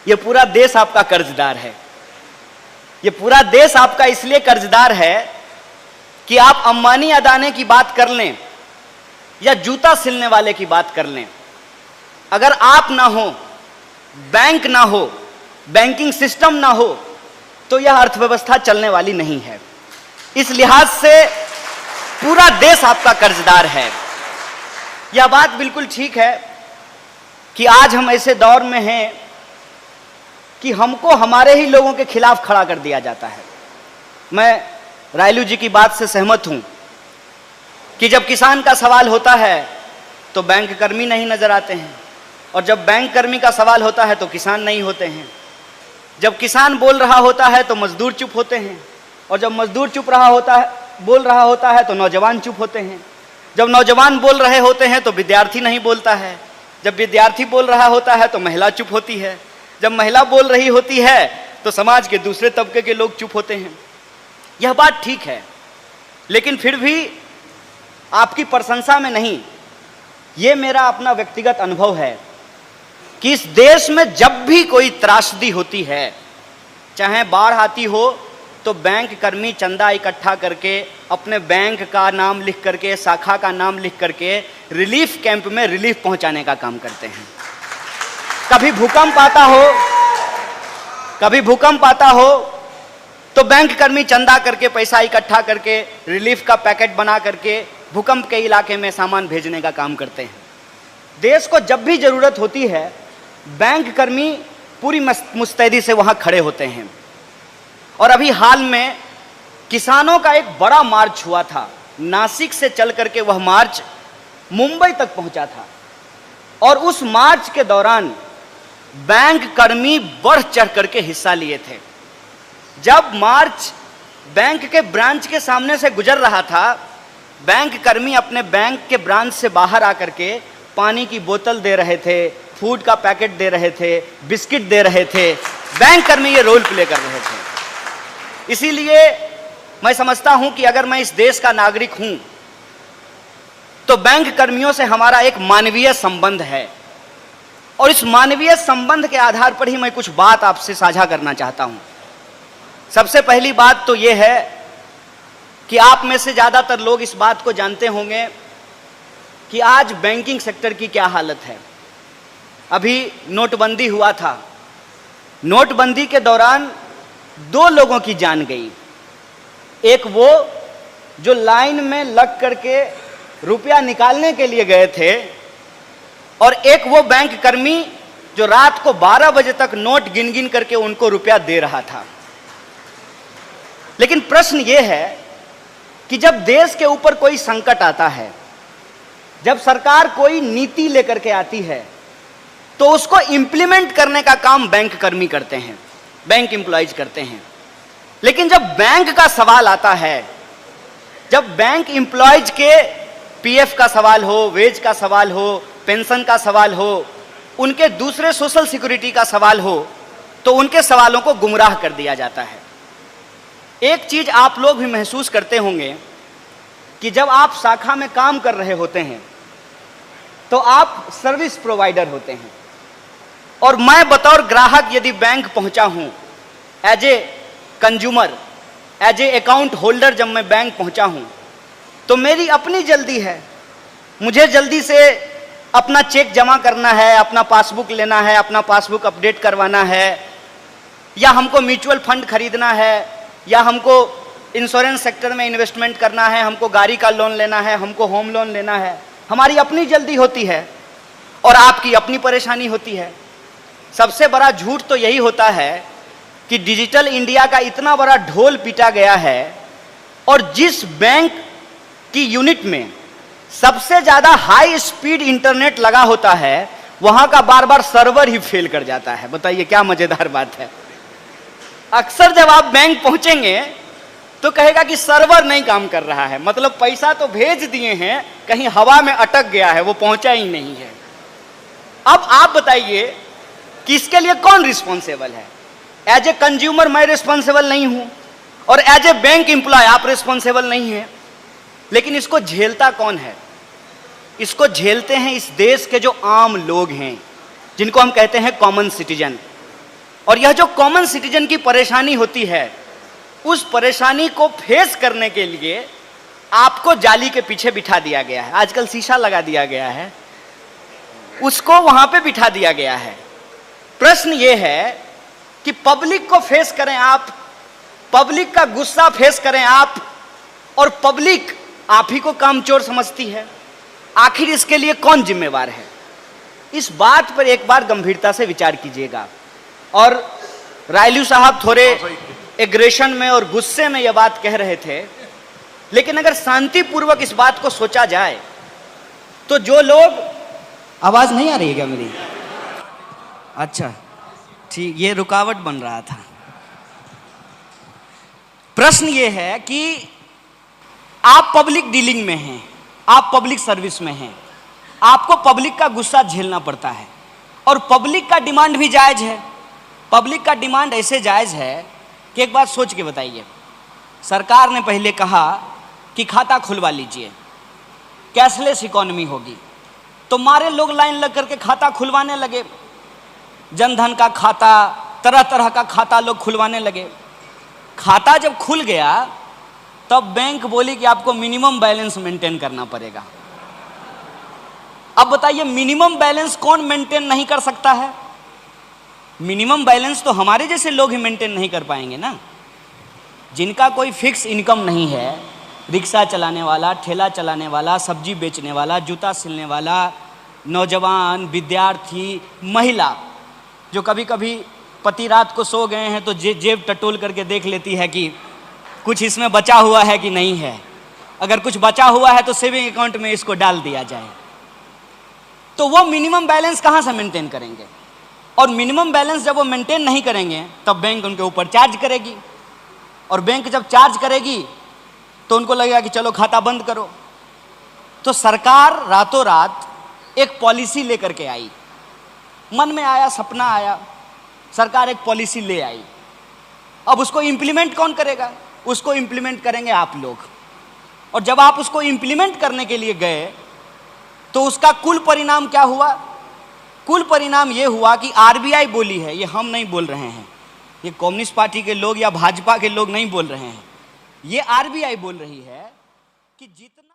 ये पूरा देश आपका कर्जदार है। ये पूरा देश आपका इसलिए कर्जदार है कि आप अंबानी अदानी की बात कर लें या जूता सिलने वाले की बात कर लें, अगर आप ना हो, बैंक ना हो, बैंकिंग सिस्टम ना हो, तो यह अर्थव्यवस्था चलने वाली नहीं है। इस लिहाज से पूरा देश आपका कर्जदार है। यह बात बिल्कुल ठीक है कि आज हम ऐसे दौर में हैं कि हमको हमारे ही लोगों के खिलाफ खड़ा कर दिया जाता है। मैं रायलू जी की बात से सहमत हूं कि जब किसान का सवाल होता है तो बैंक कर्मी नहीं नजर आते हैं, और जब बैंक कर्मी का सवाल होता है तो किसान नहीं होते हैं। जब किसान बोल रहा होता है तो मजदूर चुप होते हैं, और जब मजदूर बोल रहा होता है तो नौजवान चुप होते हैं। जब नौजवान बोल रहे होते हैं तो विद्यार्थी नहीं बोलता है। जब विद्यार्थी बोल रहा होता है तो महिला चुप होती है। जब महिला बोल रही होती है तो समाज के दूसरे तबके के लोग चुप होते हैं। यह बात ठीक है, लेकिन फिर भी आपकी प्रशंसा में नहीं, ये मेरा अपना व्यक्तिगत अनुभव है कि इस देश में जब भी कोई त्रासदी होती है, चाहे बाढ़ आती हो, तो बैंक कर्मी चंदा इकट्ठा करके अपने बैंक का नाम लिख करके, शाखा का नाम लिख करके रिलीफ कैंप में रिलीफ पहुंचाने का काम करते हैं। कभी भूकंप आता हो तो बैंक कर्मी चंदा करके, पैसा इकट्ठा करके, रिलीफ का पैकेट बना करके भूकंप के इलाके में सामान भेजने का काम करते हैं। देश को जब भी जरूरत होती है, बैंक कर्मी पूरी मुस्तैदी से वहां खड़े होते हैं। और अभी हाल में किसानों का एक बड़ा मार्च हुआ था। नासिक से चल करके वह मार्च मुंबई तक पहुंचा था, और उस मार्च के दौरान बैंक कर्मी बढ़ चढ़ करके हिस्सा लिए थे। जब मार्च बैंक के ब्रांच के सामने से गुजर रहा था, बैंक कर्मी अपने बैंक के ब्रांच से बाहर आकर के पानी की बोतल दे रहे थे, फूड का पैकेट दे रहे थे, बिस्किट दे रहे थे। बैंक कर्मी ये रोल प्ले कर रहे थे। इसीलिए मैं समझता हूं कि अगर मैं इस देश का नागरिक हूं तो बैंक कर्मियों से हमारा एक मानवीय संबंध है, और इस मानवीय संबंध के आधार पर ही मैं कुछ बात आपसे साझा करना चाहता हूं। सबसे पहली बात तो यह है कि आप में से ज्यादातर लोग इस बात को जानते होंगे कि आज बैंकिंग सेक्टर की क्या हालत है। अभी नोटबंदी हुआ था। नोटबंदी के दौरान 2 लोगों की जान गई। एक वो जो लाइन में लग करके रुपया निकालने के लिए गए थे, और एक वो बैंक कर्मी जो रात को 12 बजे तक नोट गिन गिन करके उनको रुपया दे रहा था। लेकिन प्रश्न ये है कि जब देश के ऊपर कोई संकट आता है, जब सरकार कोई नीति लेकर के आती है, तो उसको इंप्लीमेंट करने का काम बैंक कर्मी करते हैं, बैंक एम्प्लॉइज करते हैं। लेकिन जब बैंक का सवाल आता है, जब बैंक एम्प्लॉइज के पीएफ का सवाल हो, वेज का सवाल हो, पेंशन का सवाल हो, उनके दूसरे सोशल सिक्योरिटी का सवाल हो, तो उनके सवालों को गुमराह कर दिया जाता है। एक चीज आप लोग भी महसूस करते होंगे कि जब आप शाखा में काम कर रहे होते हैं तो आप सर्विस प्रोवाइडर होते हैं, और मैं बतौर ग्राहक यदि बैंक पहुंचा हूं, as a consumer, as a account holder जब मैं बैंक पहुंचा हूं, तो मेरी अपनी जल्दी है। मुझे जल्दी से अपना चेक जमा करना है, अपना पासबुक लेना है, अपना पासबुक अपडेट करवाना है, या हमको म्यूचुअल फंड खरीदना है, या हमको इंश्योरेंस सेक्टर में इन्वेस्टमेंट करना है, हमको गाड़ी का लोन लेना है, हमको होम लोन लेना है। हमारी अपनी जल्दी होती है और आपकी अपनी परेशानी होती है। सबसे बड़ा झूठ तो यही होता है कि डिजिटल इंडिया का इतना बड़ा ढोल पीटा गया है, और जिस बैंक की यूनिट में सबसे ज्यादा हाई स्पीड इंटरनेट लगा होता है, वहां का बार बार सर्वर ही फेल कर जाता है। बताइए क्या मजेदार बात है। अक्सर जब आप बैंक पहुंचेंगे तो कहेगा कि सर्वर नहीं काम कर रहा है, मतलब पैसा तो भेज दिए हैं, कहीं हवा में अटक गया है, वो पहुंचा ही नहीं है। अब आप बताइए कि इसके लिए कौन रिस्पॉन्सिबल है। एज ए कंज्यूमर मैं रिस्पॉन्सिबल नहीं हूं, और एज ए बैंक एम्प्लॉय आप रिस्पॉन्सिबल नहीं है। लेकिन इसको झेलता कौन है? इसको झेलते हैं इस देश के जो आम लोग हैं, जिनको हम कहते हैं कॉमन सिटीजन। और यह जो कॉमन सिटीजन की परेशानी होती है, उस परेशानी को फेस करने के लिए आपको जाली के पीछे बिठा दिया गया है। आजकल शीशा लगा दिया गया है, उसको वहां पे बिठा दिया गया है। प्रश्न यह है कि पब्लिक को फेस करें आप, पब्लिक का गुस्सा फेस करें आप, और पब्लिक आप ही को कामचोर समझती है। आखिर इसके लिए कौन जिम्मेवार है? इस बात पर एक बार गंभीरता से विचार कीजिएगा। और रायलू साहब थोड़े एग्रेशन में और गुस्से में यह बात कह रहे थे, लेकिन अगर शांतिपूर्वक इस बात को सोचा जाए तो जो लोग, आवाज नहीं आ रही है क्या मेरी? अच्छा ठीक, ये रुकावट बन रहा था। प्रश्न ये है कि आप पब्लिक डीलिंग में हैं, आप पब्लिक सर्विस में हैं, आपको पब्लिक का गुस्सा झेलना पड़ता है, और पब्लिक का डिमांड भी जायज है। पब्लिक का डिमांड ऐसे जायज है कि एक बात सोच के बताइए, सरकार ने पहले कहा कि खाता खुलवा लीजिए, कैशलेस इकोनॉमी होगी, तो मारे लोग लाइन लग करके खाता खुलवाने लगे। जनधन का खाता, तरह तरह का खाता लोग खुलवाने लगे। खाता जब खुल गया तब बैंक बोली कि आपको मिनिमम बैलेंस मेंटेन करना पड़ेगा। अब बताइए, मिनिमम बैलेंस कौन मेंटेन नहीं कर सकता है? मिनिमम बैलेंस तो हमारे जैसे लोग ही मेंटेन नहीं कर पाएंगे ना, जिनका कोई फिक्स इनकम नहीं है। रिक्शा चलाने वाला, ठेला चलाने वाला, सब्जी बेचने वाला, जूता सिलने वाला, नौजवान, विद्यार्थी, महिला, जो कभी कभी पति रात को सो गए हैं तो जेब टटोल करके देख लेती है कि कुछ इसमें बचा हुआ है कि नहीं है। अगर कुछ बचा हुआ है तो सेविंग अकाउंट में इसको डाल दिया जाए। तो वो मिनिमम बैलेंस कहाँ से मेंटेन करेंगे? और मिनिमम बैलेंस जब वो मेंटेन नहीं करेंगे तब बैंक उनके ऊपर चार्ज करेगी, और बैंक जब चार्ज करेगी तो उनको लगेगा कि चलो खाता बंद करो। तो सरकार रातों रात एक पॉलिसी लेकर के आई, मन में आया, सपना आया, सरकार एक पॉलिसी ले आई। अब उसको इंप्लीमेंट कौन करेगा? उसको इंप्लीमेंट करेंगे आप लोग। और जब आप उसको इंप्लीमेंट करने के लिए गए तो उसका कुल परिणाम क्या हुआ? कुल परिणाम यह हुआ कि आरबीआई बोली है, ये हम नहीं बोल रहे हैं, ये कम्युनिस्ट पार्टी के लोग या भाजपा के लोग नहीं बोल रहे हैं, ये आरबीआई बोल रही है कि जितना